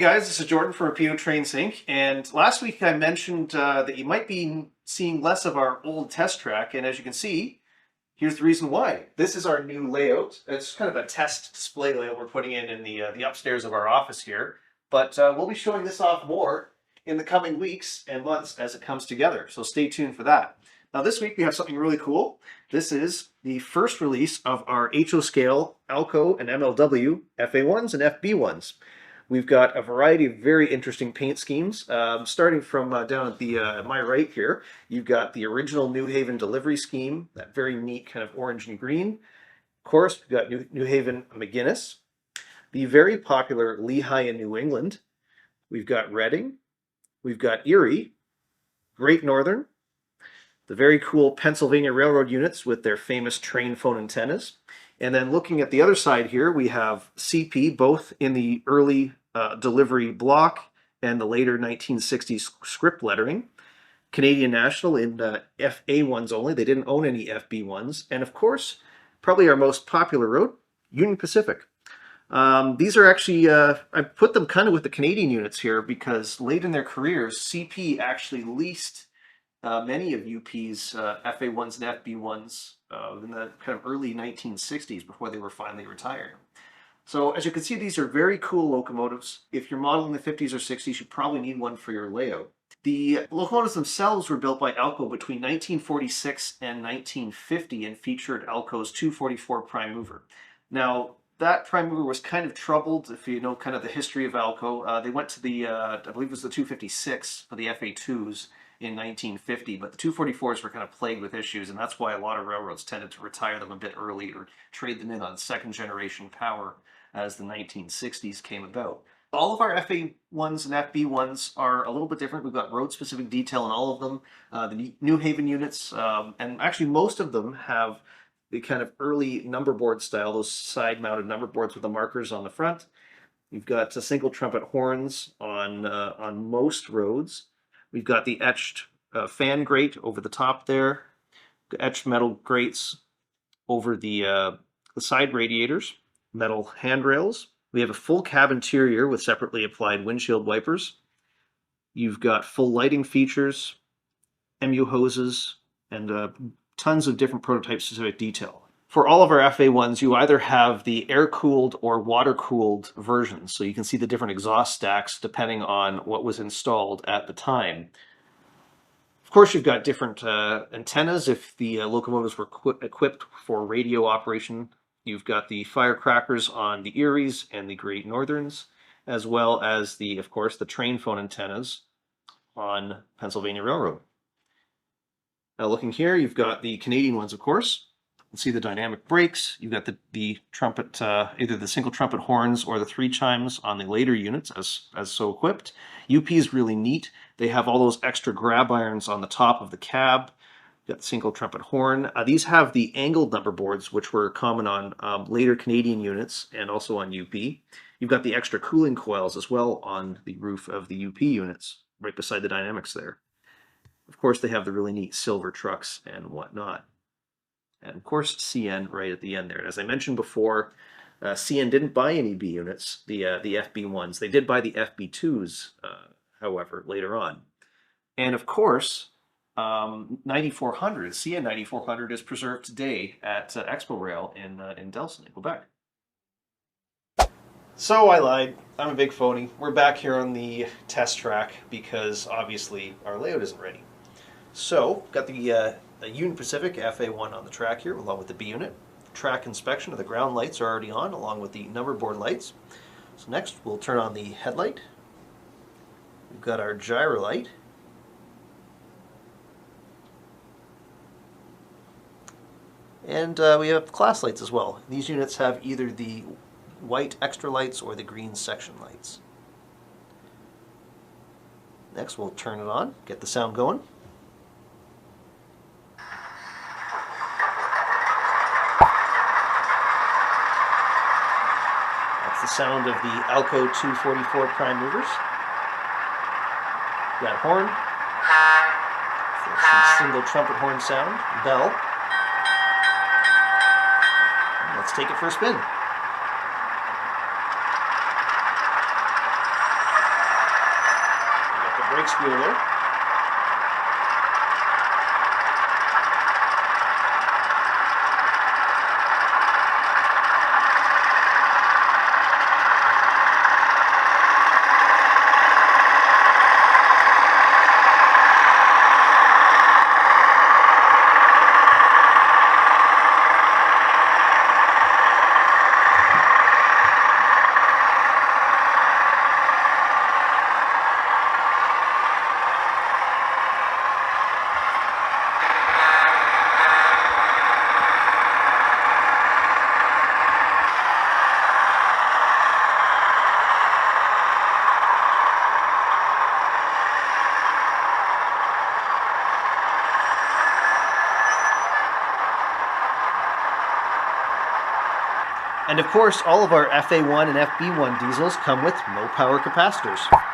guys, this is Jordan from Rapido Trains Inc. And last week I mentioned that you might be seeing less of our old test track, and as you can see, here's the reason why. This is our new layout. It's kind of a test display layout we're putting in the upstairs of our office here, but we'll be showing this off more in the coming weeks and months as it comes together, so stay tuned for that. Now this week we have something really cool. This is the first release of our HO scale Alco and MLW FA-1s and FB-1s. We've got a variety of very interesting paint schemes. Starting from down at the my right here, you've got the original New Haven delivery scheme, that very neat kind of orange and green. Of course, we've got New Haven McGuinness, the very popular Lehigh in New England. We've got Reading, we've got Erie, Great Northern, the very cool Pennsylvania Railroad units with their famous train phone antennas. And then looking at the other side here, we have CP, both in the early delivery block and the later 1960s script lettering. Canadian National in FA-1s only. They didn't own any FB-1s. And of course, probably our most popular road, Union Pacific. These are actually, I put them kind of with the Canadian units here because late in their careers, CP actually leased many of UP's FA-1s and FB-1s in the kind of early 1960s before they were finally retired. So as you can see, these are very cool locomotives. If you're modeling the 50s or 60s, you probably need one for your layout. The locomotives themselves were built by Alco between 1946 and 1950 and featured Alco's 244 prime mover. Now, that prime mover was kind of troubled, if you know kind of the history of Alco. They went to the, I believe it was the 256 for the FA2s in 1950, but the 244s were kind of plagued with issues, and that's why a lot of railroads tended to retire them a bit early or trade them in on second generation power as the 1960s came about. All of our FA-1s and FB-1s are a little bit different. We've got road-specific detail in all of them. The New Haven units, and actually most of them have the kind of early number board style, those side-mounted number boards with the markers on the front. You've got single trumpet horns on most roads. We've got the etched fan grate over the top there, the etched metal grates over the side radiators, metal handrails. We have a full cab interior with separately applied windshield wipers. You've got full lighting features, MU hoses, and tons of different prototype-specific detail. For all of our FA-1s, you either have the air-cooled or water-cooled versions, so you can see the different exhaust stacks depending on what was installed at the time. Of course, you've got different antennas if the locomotives were equipped for radio operation. You've got the firecrackers on the Eries and the Great Northerns, as well as of course, the train phone antennas on Pennsylvania Railroad. Now looking here, you've got the Canadian ones, of course. You can see the dynamic brakes. You've got the trumpet, either the single trumpet horns or the 3 chimes on the later units as so equipped. UP is really neat. They have all those extra grab irons on the top of the cab. You've got the single trumpet horn. These have the angled number boards, which were common on later Canadian units and also on UP. You've got the extra cooling coils as well on the roof of the UP units, right beside the dynamics there. Of course, they have the really neat silver trucks and whatnot. And of course, CN right at the end there. And as I mentioned before, CN didn't buy any B units, the FB-1s. They did buy the FB-2s, however, later on. And of course, 9400, CN 9400 is preserved today at Expo Rail in Delson, in Quebec. So I lied. I'm a big phony. We're back here on the test track because obviously our layout isn't ready. So, got the Union Pacific FA-1 on the track here, along with the B unit. Track inspection of the ground lights are already on, along with the number board lights. So next, we'll turn on the headlight. We've got our gyro light. And we have class lights as well. These units have either the white extra lights or the green section lights. Next, we'll turn it on, get the sound going. The sound of the Alco 244 prime movers. That horn. Some single trumpet horn sound. Bell. And let's take it for a spin. brake squeal there. And of course, all of our FA-1 and FB-1 diesels come with low power capacitors.